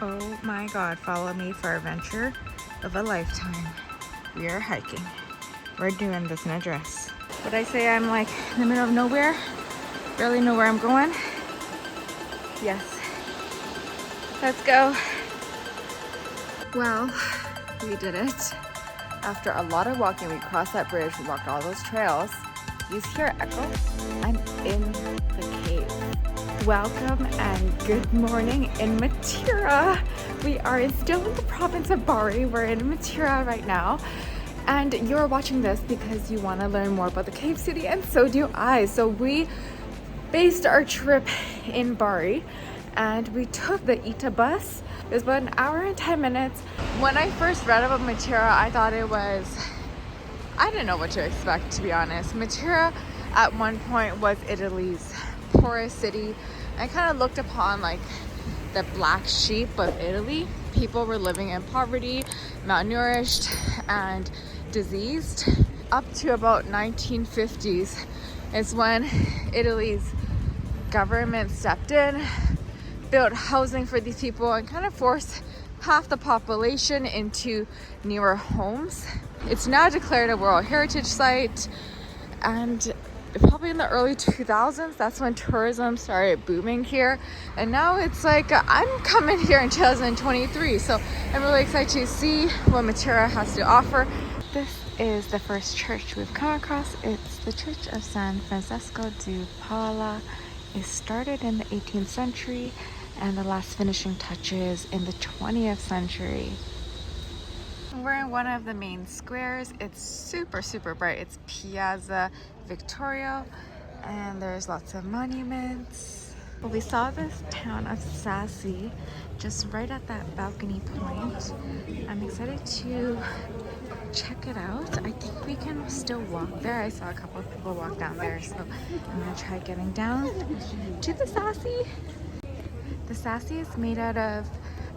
Oh my God, follow me for adventure of a lifetime. We are hiking. We're doing this in a dress. Would I say I'm like in the middle of nowhere? Barely know where I'm going? Yes. Let's go. Well, we did it. After a lot of walking, we crossed that bridge, we walked all those trails. You hear echo? I'm in the cave. Welcome and good morning in Matera. We are still in the province of Bari. We're in Matera right now. And you're watching this because you want to learn more about the cave city, and so do I. So we based our trip in Bari and we took the Ita bus. It was about an hour and 10 minutes. When I first read about Matera, I thought I didn't know what to expect, to be honest. Matera at one point was Italy's poorest city. I kind of looked upon like the black sheep of Italy. People were living in poverty, malnourished, and diseased. Up to about 1950s is when Italy's government stepped in, built housing for these people, and kind of forced half the population into newer homes. It's now declared a World Heritage Site, and probably in the early 2000s, that's when tourism started booming here. And now it's like, I'm coming here in 2023, so I'm really excited to see what Matera has to offer. This is the first church we've come across. It's the Church of San Francesco di Paola. It started in the 18th century and the last finishing touches in the 20th century. We're in one of the main squares. It's super bright. It's Piazza Vittorio, and there's lots of monuments. Well, we saw this town of Sassi just right at that balcony point. I'm excited to check it out. I think we can still walk there. I saw a couple of people walk down there, so I'm gonna try getting down to the Sassi. The Sassi is made out of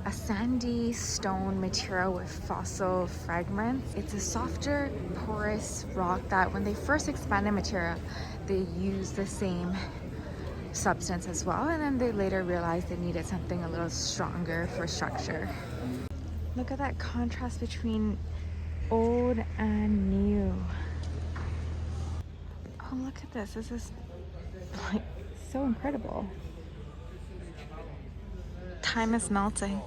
a sandy stone material with fossil fragments. It's a softer, porous rock that when they first expanded Matera, they used the same substance as well, and then they later realized they needed something a little stronger for structure. Look at that contrast between old and new. Oh, look at this. This is like so incredible. Time is melting.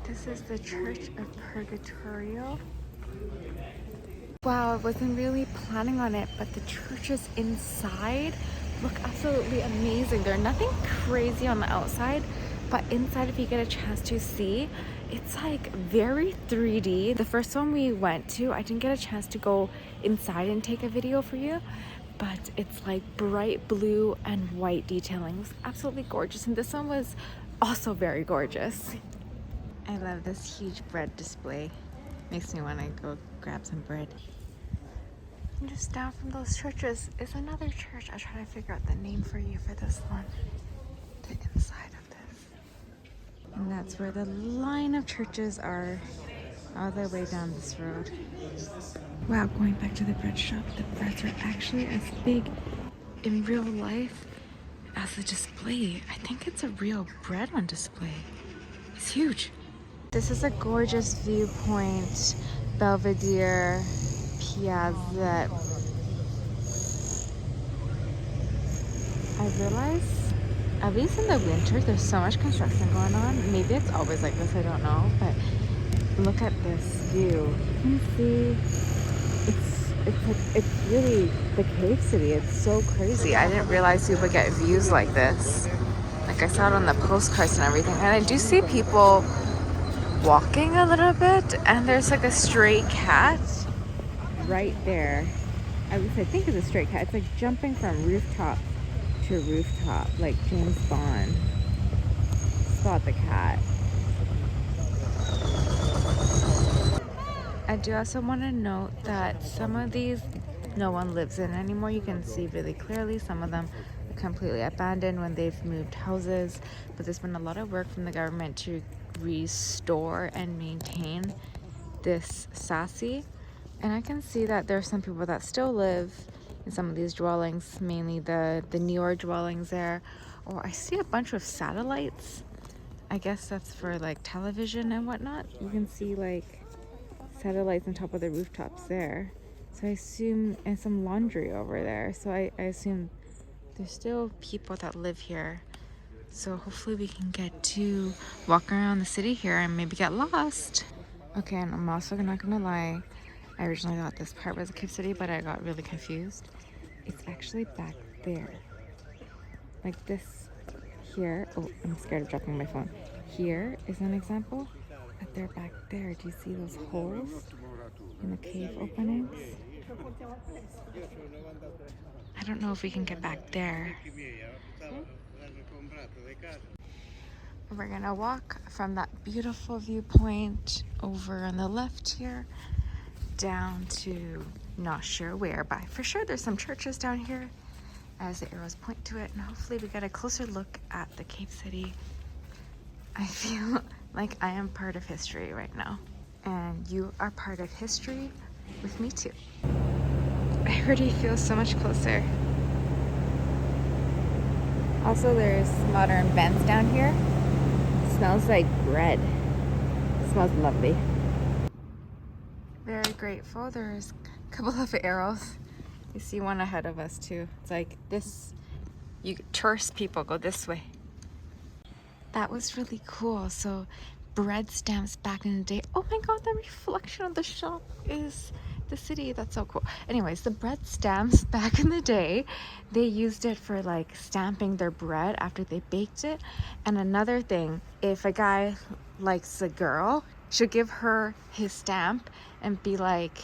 This is the Church of Purgatorio. Wow, I wasn't really planning on it, but the churches inside look absolutely amazing. They're nothing crazy on the outside, but inside, if you get a chance to see, it's like very 3D. The first one we went to, I didn't get a chance to go inside and take a video for you, but it's like bright blue and white detailing. It's absolutely gorgeous, and this one was also very gorgeous. I love this huge bread display. Makes me want to go grab some bread. And just down from those churches is another church. I'll try to figure out the name for you for this one. The inside of this. And that's where the line of churches are, all the way down this road. Wow, going back to the bread shop, the breads are actually as big in real life as the display. I think it's a real bread on display. It's huge. This is a gorgeous viewpoint, Belvedere Piazza. I realize, at least in the winter, there's so much construction going on. Maybe it's always like this, I don't know, but look at this view. You can see it's really the cave city. It's so crazy. I didn't realize you would get views like this. Like, I saw it on the postcards and everything, and I do see people walking a little bit, and there's like a stray cat right there. At least I think it's a stray cat. It's like jumping from rooftop to rooftop, like James Bond. Spot the cat. I do also want to note that some of these no one lives in anymore. You can see really clearly some of them are completely abandoned when they've moved houses, but there's been a lot of work from the government to restore and maintain this Sassi, and I can see that there are some people that still live in some of these dwellings, mainly the newer dwellings there. Or I see a bunch of satellites I guess that's for like television and whatnot. You can see like satellites on top of the rooftops there. So I assume, and some laundry over there. So I assume there's still people that live here. So hopefully we can get to walk around the city here and maybe get lost. Okay, and I'm also not gonna lie. I originally thought this part was a cave city, but I got really confused. It's actually back there. Like this here. Oh, I'm scared of dropping my phone. Here is an example, but they're back there. Do you see those holes in the cave openings? I don't know if we can get back there. We're gonna walk from that beautiful viewpoint over on the left here down to not sure where, but for sure there's some churches down here as the arrows point to it, and hopefully we get a closer look at the cave city. I feel like I am part of history right now, and you are part of history with me too. I already feel so much closer. Also, there's modern vents down here. It smells like bread. It smells lovely. Very grateful. There's a couple of arrows. You see one ahead of us too. It's like this, you tourist people go this way. That was really cool. So bread stamps back in the day. Oh my god, the reflection of the shop is the city. That's so cool. Anyways, the bread stamps back in the day, they used it for like stamping their bread after they baked it. And another thing, if a guy likes a girl, should give her his stamp and be like,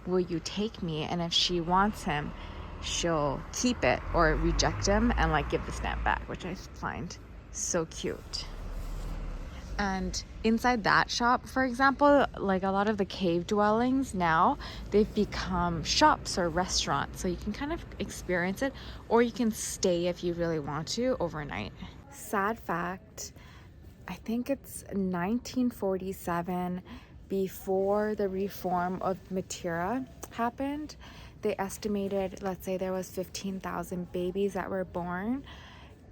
will you take me? And if she wants him, she'll keep it or reject him and like give the stamp back, which I find so cute. And inside that shop, for example, like a lot of the cave dwellings now, they've become shops or restaurants. So you can kind of experience it, or you can stay if you really want to overnight. Sad fact, I think it's 1947, before the reform of Matera happened, they estimated, let's say there was 15,000 babies that were born.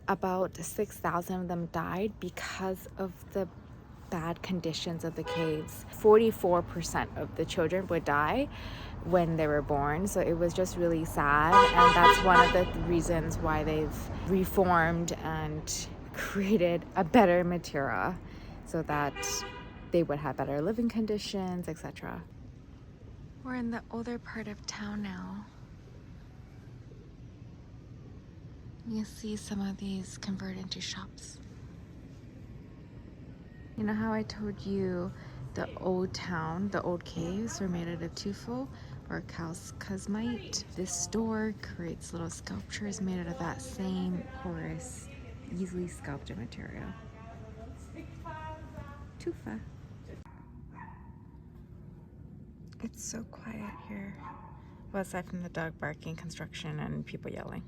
About 6,000 of them died because of the bad conditions of the caves. 44% of the children would die when they were born, so it was just really sad, and that's one of the reasons why they've reformed and created a better Matera so that they would have better living conditions, etc. We're in the older part of town now. You see some of these convert into shops. You know how I told you the old town, the old caves were made out of tuffo or calcite? This store creates little sculptures made out of that same porous, easily sculpted material. Tufa. It's so quiet here. Well, aside from the dog barking, construction, and people yelling.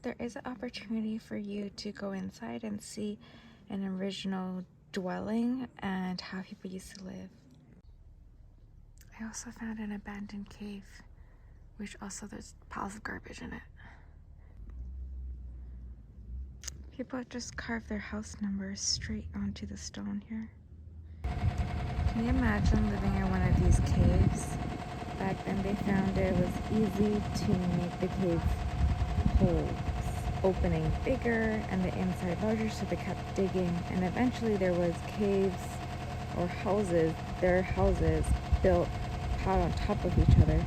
There is an opportunity for you to go inside and see an original dwelling and how people used to live. I also found an abandoned cave, which also there's piles of garbage in it. People just carved their house numbers straight onto the stone here. Can you imagine living in one of these caves? Back then they found it was easy to make the cave holes, opening bigger and the inside larger, so they kept digging, and eventually there was caves or houses, their houses built piled on top of each other.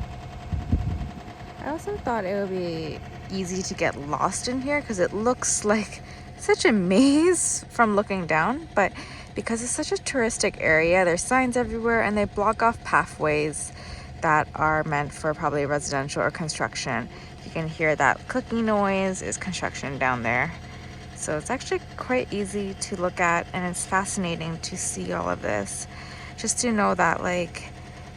I also thought it would be easy to get lost in here because it looks like such a maze from looking down, but because it's such a touristic area, there's signs everywhere and they block off pathways that are meant for probably residential or construction. You can hear that clicking noise is construction down there. So it's actually quite easy to look at, and it's fascinating to see all of this. Just to know that like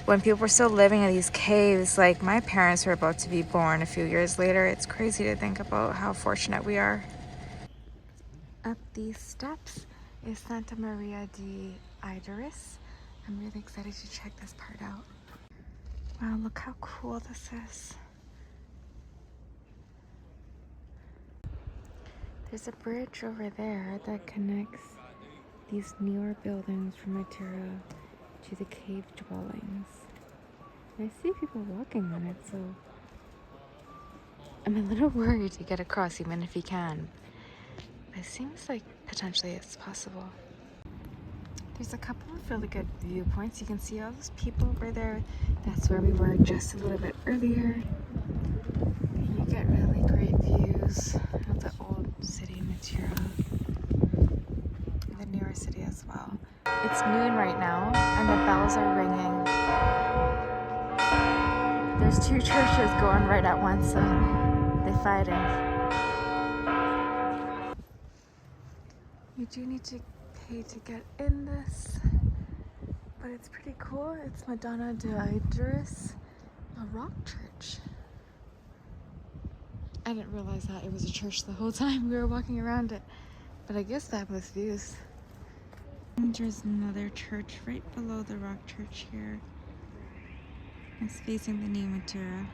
when people were still living in these caves, like my parents were about to be born a few years later. It's crazy to think about how fortunate we are. Up these steps is Santa Maria di Idoris. I'm really excited to check this part out. Wow, look how cool this is. There's a bridge over there that connects these newer buildings from Matera to the cave dwellings. And I see people walking on it, so I'm a little worried to get across even if you can. But it seems like potentially it's possible. There's a couple of really good viewpoints. You can see all those people over there. That's where we were just a little bit earlier. And you get really great views of the old city Matera. And the newer city as well. It's noon right now and the bells are ringing. There's two churches going right at once, so they're fighting. You do need to pay to get in this, but it's pretty cool. It's Madonna de Adventureeee, a rock church. I didn't realize that it was a church the whole time we were walking around it, but I guess fabulous views. And there's another church right below the rock church here. It's facing the new Matera.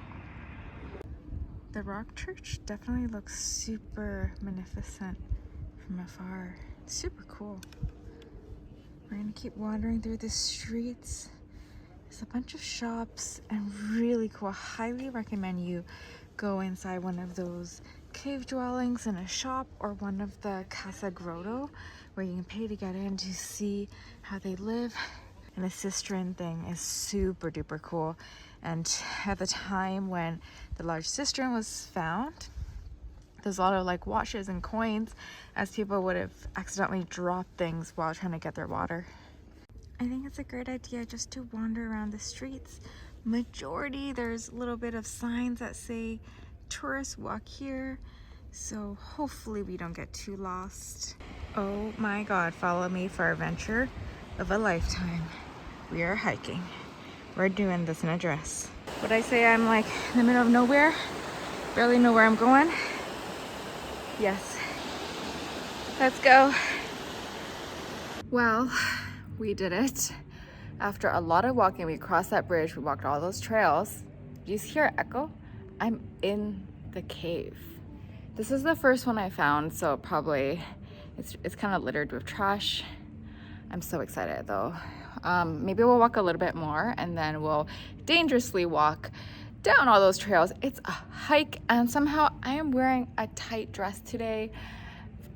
The rock church definitely looks super magnificent from afar. It's super cool. We're gonna keep wandering through the streets. There's a bunch of shops and really cool. Highly recommend you go inside one of those cave dwellings in a shop or one of the Casa Grotto where you can pay to get in to see how they live. And the cistern thing is super duper cool. And at the time when the large cistern was found, there's a lot of like watches and coins as people would have accidentally dropped things while trying to get their water. I think it's a great idea just to wander around the streets. Majority, there's a little bit of signs that say tourists walk here. So hopefully we don't get too lost. Oh my God, follow me for our adventure of a lifetime. We are hiking. We're doing this in a dress. Would I say I'm like in the middle of nowhere? Barely know where I'm going? Yes. Let's go. Well, we did it. After a lot of walking, we crossed that bridge, we walked all those trails. Do you hear echo? I'm in the cave. This is the first one I found, so probably it's kind of littered with trash. I'm so excited though. Maybe we'll walk a little bit more and then we'll dangerously walk down all those trails. It's a hike and somehow I am wearing a tight dress today.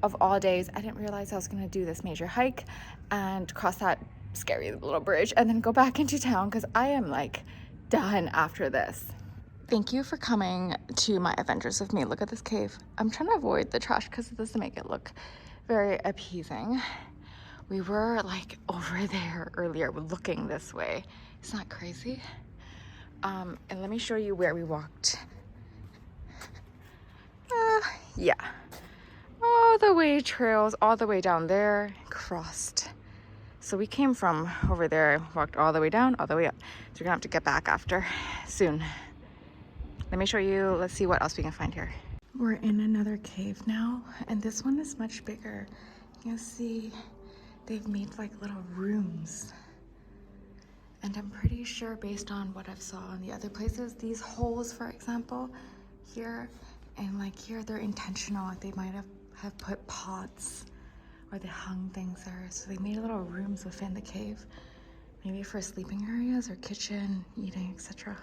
Of all days, I didn't realize I was gonna do this major hike and cross that scary little bridge and then go back into town because I am like done after this. Thank you for coming to my adventures with me. Look at this cave. I'm trying to avoid the trash because it doesn't make it look very appeasing. We were like over there earlier looking this way. It's not crazy. And let me show you where we walked. Yeah. All the way trails, all the way down there, crossed. So we came from over there, walked all the way down, all the way up. So we're gonna have to get back after soon. Let me show you, let's see what else we can find here. We're in another cave now, and this one is much bigger. You can see they've made like little rooms. And I'm pretty sure based on what I've saw in the other places, these holes, for example, here and like here, they're intentional. They might have put pots or they hung things there. So they made little rooms within the cave, maybe for sleeping areas or kitchen, eating, etc.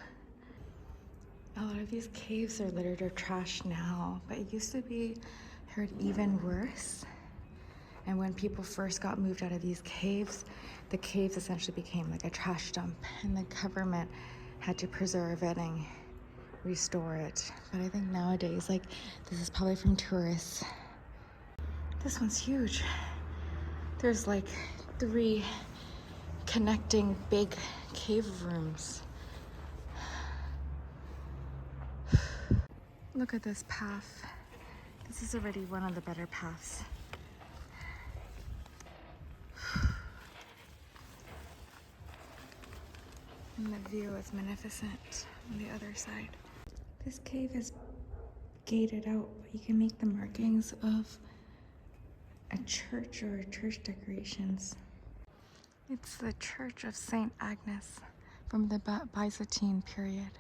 A lot of these caves are littered with trash now, but it used to be, I heard, even worse. And when people first got moved out of these caves, the caves essentially became like a trash dump and the government had to preserve it and restore it. But I think nowadays, like, this is probably from tourists. This one's huge. There's like 3 connecting big cave rooms. Look at this path. This is already one of the better paths. And the view is magnificent on the other side. This cave is gated out, but you can make the markings of a church or church decorations. It's the Church of St. Agnes from the Byzantine period.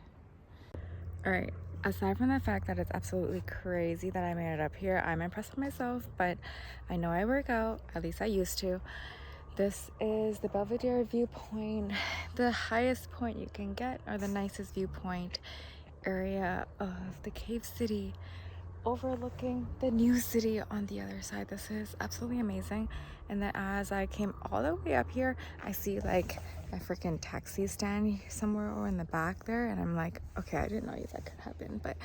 All right, Aside from the fact that it's absolutely crazy that I made it up here, I'm impressed with myself, but I know I work out, at least I used to. This is the Belvedere viewpoint, the highest point you can get, or the nicest viewpoint area of the cave city, overlooking the new city on the other side. This is absolutely amazing. And then as I came all the way up here, I see like a freaking taxi stand somewhere over in the back there, and I'm like, okay, I didn't know that could happen. But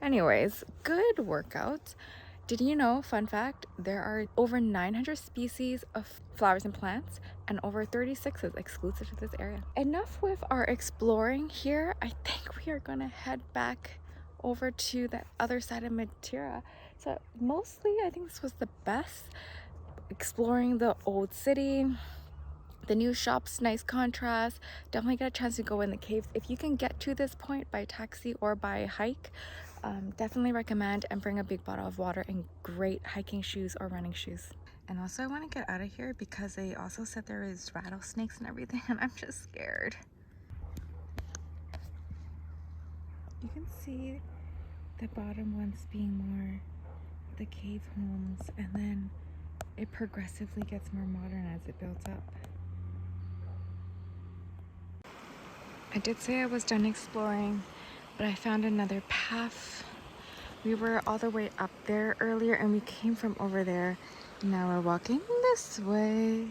anyways, good workout. Did you know, fun fact, there are over 900 species of flowers and plants, and over 36 is exclusive to this area. Enough with our exploring here. I think we are gonna head back over to the other side of Matera. So mostly I think this was the best, exploring the old city, the new shops, nice contrast. Definitely get a chance to go in the caves if you can get to this point by taxi or by hike. Definitely recommend, and bring a big bottle of water and great hiking shoes or running shoes. And also I want to get out of here because they also said there is rattlesnakes and everything, and I'm just scared. You can see the bottom ones being more the cave homes, and then it progressively gets more modern as it builds up. I did say I was done exploring, but I found another path. We were all the way up there earlier and we came from over there. Now we're walking this way,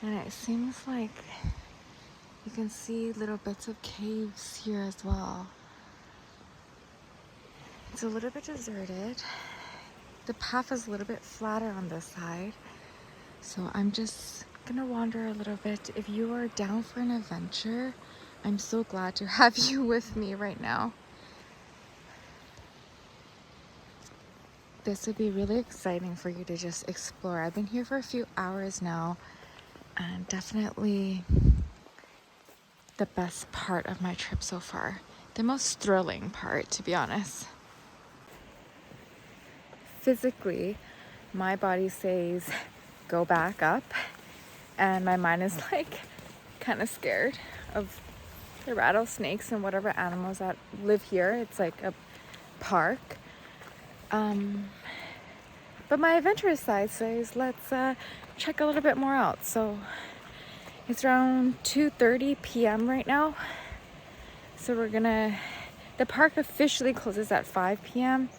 and it seems like you can see little bits of caves here as well. It's a little bit deserted. The path is a little bit flatter on this side, so I'm just gonna wander a little bit. If you are down for an adventure, I'm so glad to have you with me right now. This would be really exciting for you to just explore. I've been here for a few hours now, and definitely the best part of my trip so far. The most thrilling part, to be honest. Physically, my body says go back up, and my mind is like kind of scared of the rattlesnakes and whatever animals that live here. It's like a park. But my adventurous side says let's check a little bit more out. So it's around 2:30 p.m. right now. So the park officially closes at 5 p.m.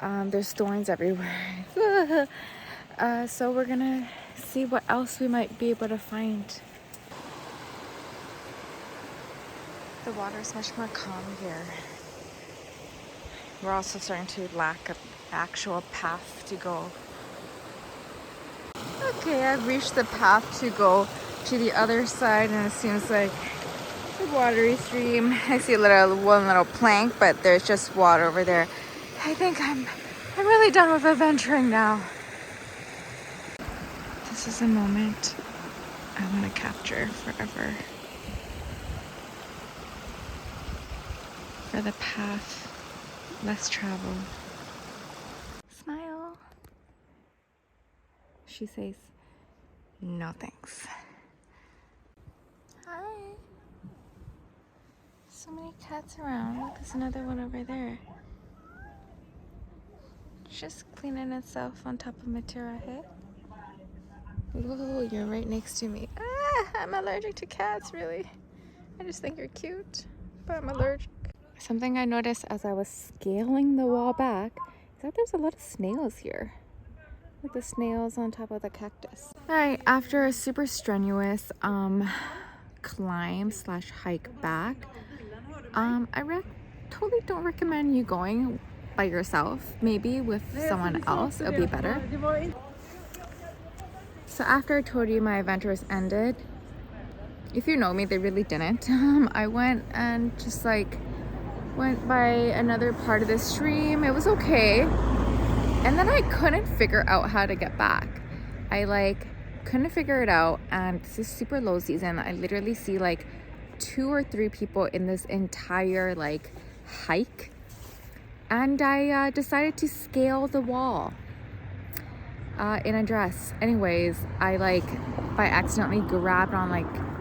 There's thorns everywhere. So we're gonna see what else we might be able to find. The water is much more calm here. We're also starting to lack an actual path to go. Okay, I've reached the path to go to the other side, and it seems like a watery stream. I see one little plank, but there's just water over there. I think I'm really done with adventuring now. This is a moment I want to capture forever. For the path less traveled. Smile. She says, no thanks. Hi. So many cats around. Look, there's another one over there. Just cleaning itself on top of Matera head. Whoa, you're right next to me. I'm allergic to cats, really. I just think you're cute, but I'm allergic. Something I noticed as I was scaling the wall back is that there's a lot of snails here. Like the snails on top of the cactus. Alright, after a super strenuous climb / hike back, I totally don't recommend you going by yourself. Maybe with someone else, it'll be better. So after I told you my adventures ended, if you know me, they really didn't. I went and just went by another part of the stream. It was okay. And then I couldn't figure out how to get back. I couldn't figure it out, and this is super low season. I literally see 2 or 3 people in this entire hike, and I decided to scale the wall in a dress. Anyways, I by accidentally grabbed on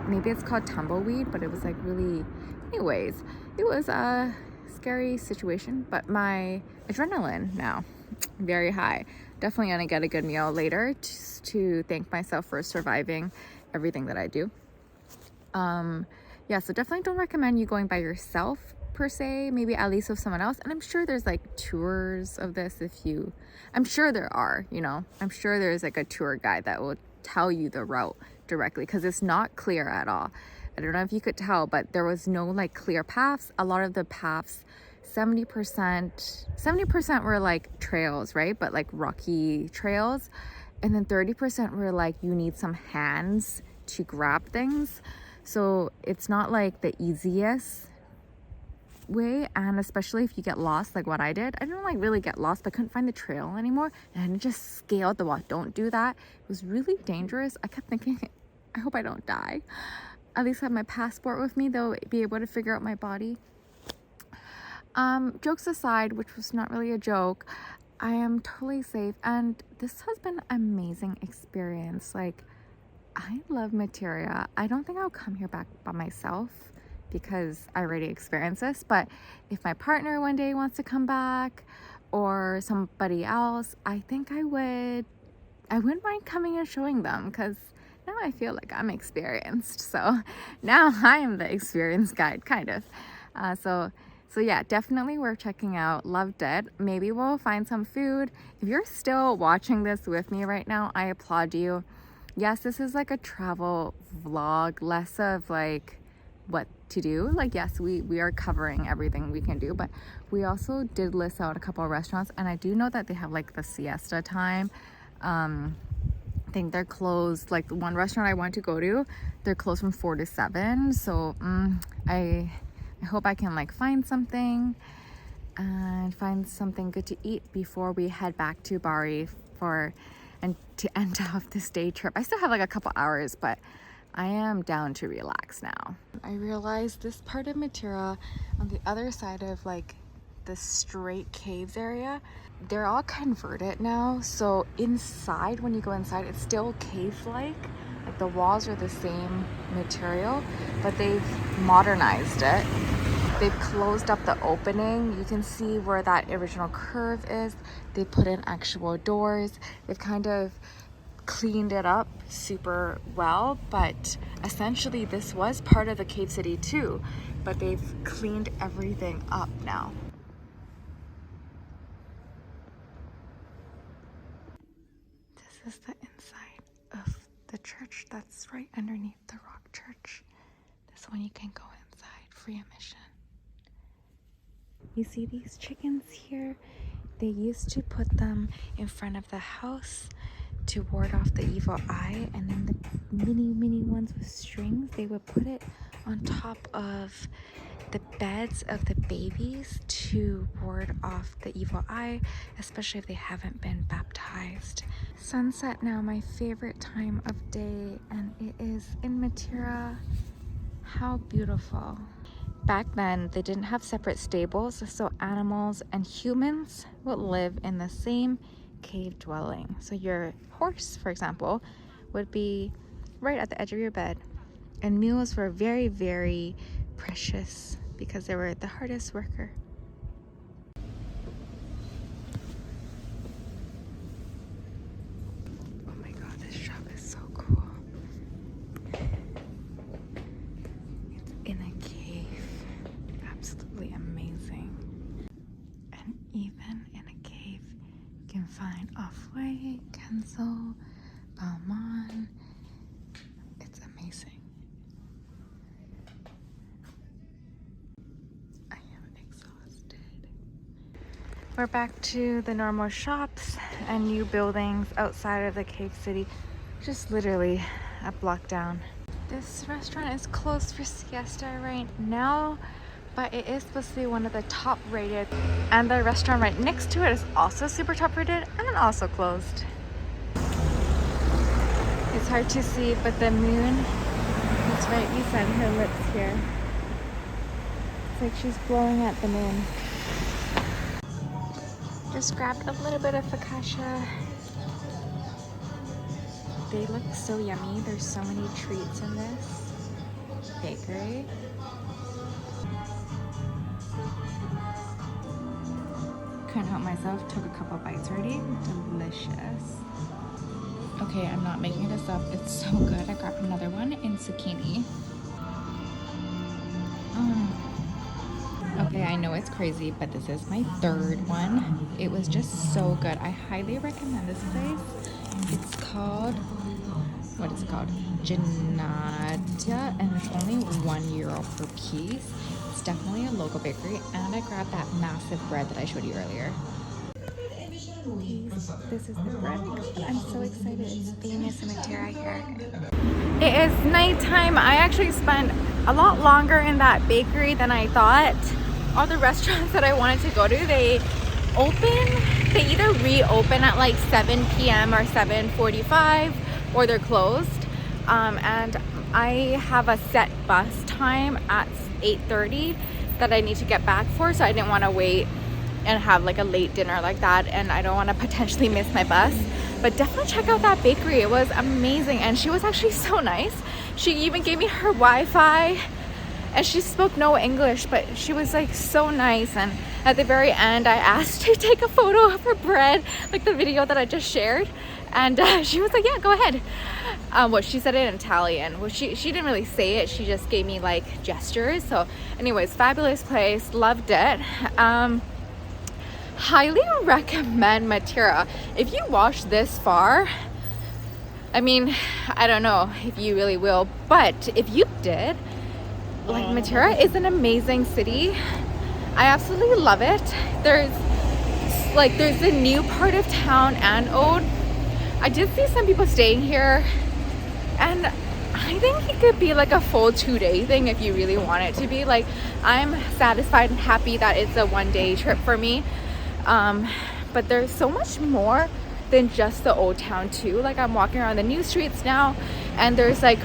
maybe it's called tumbleweed, but it was really, anyways, it was scary situation, but my adrenaline now very high. Definitely gonna get a good meal later to thank myself for surviving everything that I do. Yeah, so definitely don't recommend you going by yourself per se, maybe at least with someone else. And I'm sure there's like tours of this I'm sure there are, you know, I'm sure there's like a tour guide that will tell you the route directly, because it's not clear at all. I don't know if you could tell, but there was no like clear paths. A lot of the paths, 70% were like trails, right? But like rocky trails. And then 30% were like you need some hands to grab things. So it's not like the easiest way, and especially if you get lost like what I did. I didn't like really get lost, but I couldn't find the trail anymore and I just scaled the wall. Don't do that. It was really dangerous. I kept thinking, I hope I don't die. At least have my passport with me, though, be able to figure out my body. Jokes aside, which was not really a joke, I am totally safe, and this has been an amazing experience. Like, I love Matera. I don't think I'll come here back by myself because I already experienced this, but if my partner one day wants to come back or somebody else, I think I wouldn't mind coming and showing them, because now I feel like I'm experienced. So now I am the experienced guide, kind of. So yeah, definitely worth checking out. Loved it. Maybe we'll find some food. If you're still watching this with me right now, I applaud you. Yes, this is like a travel vlog, less of like what to do. Like, yes, we are covering everything we can do, but we also did list out a couple of restaurants, and I do know that they have like the siesta time. I think they're closed. Like the one restaurant I want to go to, they're closed from 4 to 7. So I hope I can like find something good to eat before we head back to Bari and to end off this day trip. I still have like a couple hours, but I am down to relax now. I realized this part of Matera, on the other side of like the straight caves area, they're all converted now. So inside, when you go inside, it's still cave-like. Like the walls are the same material, but they've modernized it. They've closed up the opening. You can see where that original curve is. They put in actual doors. They've kind of cleaned it up super well, but essentially this was part of the cave city too, but they've cleaned everything up now. This is the inside of the church that's right underneath the rock church. This one you can go inside, free admission. You see these chickens here? They used to put them in front of the house to ward off the evil eye, and then the mini ones with strings, they would put it on top of the beds of the babies to ward off the evil eye, especially if they haven't been baptized. Sunset now, my favorite time of day, and it is in Matera. How beautiful. Back then, they didn't have separate stables, so animals and humans would live in the same cave dwelling. So your horse, for example, would be right at the edge of your bed. And mules were very, very precious because they were the hardest worker. Oh my god, this shop is so cool. It's in a cave. Absolutely amazing. And even in a cave, you can find Off-White, Kenzo, Balmain. It's amazing. I am exhausted. We're back to the normal shops and new buildings outside of the cave city, just literally a block down. This restaurant is closed for siesta right now, but it is supposed to be one of the top rated, and the restaurant right next to it is also super top rated and also closed. It's hard to see, but the moon is right beside her lips here. It's like she's blowing at the moon. Just grabbed a little bit of focaccia. They look so yummy. There's so many treats in this bakery. Couldn't help myself. Took a couple bites already. Delicious. Okay, I'm not making this up. It's so good. I grabbed another one in zucchini. Okay, I know it's crazy, but this is my third one. It was just so good. I highly recommend this place. It's called, what is it called? Giannata, and it's only €1 per piece. It's definitely a local bakery, and I grabbed that massive bread that I showed you earlier. This is the bread. I'm so excited. It's famous in Matera here. It is nighttime. I actually spent a lot longer in that bakery than I thought. All the restaurants that I wanted to go to, they either reopen at like 7 p.m. or 7:45, or they're closed. And I have a set bus time at 8:30 that I need to get back for, so I didn't want to wait and have like a late dinner like that, and I don't want to potentially miss my bus. But definitely check out that bakery. It was amazing, and she was actually so nice. She even gave me her Wi-Fi, and she spoke no English, but she was like so nice. And at the very end, I asked to take a photo of her bread, like the video that I just shared, and she was like, yeah, go ahead. Well, she said it in Italian. Well, she didn't really say it, she just gave me like gestures. So anyways, fabulous place, loved it. Highly recommend Matera. If you watched this far, I mean, I don't know if you really will, but if you did, like, Matera is an amazing city. I absolutely love it. There's a new part of town and old. I did see some people staying here, and I think it could be like a full 2-day thing if you really want it to be. Like, I'm satisfied and happy that it's a 1-day trip for me. But there's so much more than just the old town too. Like, I'm walking around the new streets now, and there's like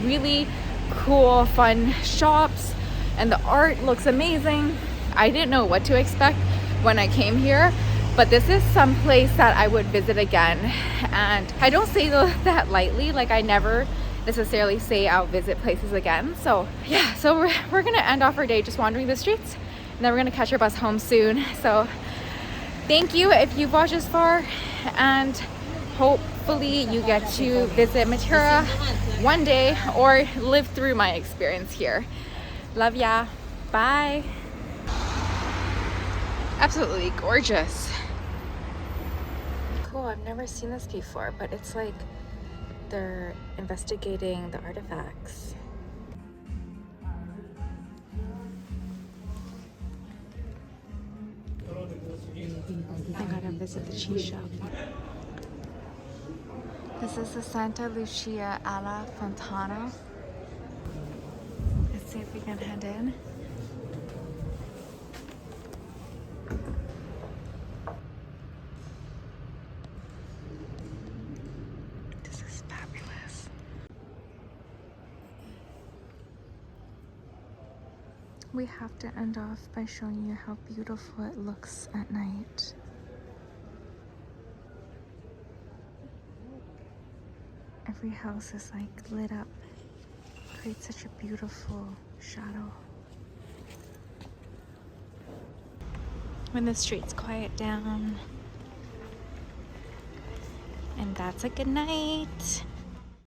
really cool, fun shops, and the art looks amazing. I didn't know what to expect when I came here, but this is some place that I would visit again. And I don't say that lightly. Like, I never necessarily say I'll visit places again. So yeah, so we're gonna end off our day just wandering the streets, and then we're gonna catch our bus home soon. So thank you if you've watched this far, and hopefully you get to visit Matera one day or live through my experience here. Love ya. Bye. Absolutely gorgeous. Cool, I've never seen this before, but it's like they're investigating the artifacts. I gotta visit the cheese shop. This is the Santa Lucia alla Fontana. Let's see if we can head in. This is fabulous. We have to end off by showing you how beautiful it looks at night. Every house is like lit up. Creates such a beautiful shadow. When the streets quiet down. And that's a good night.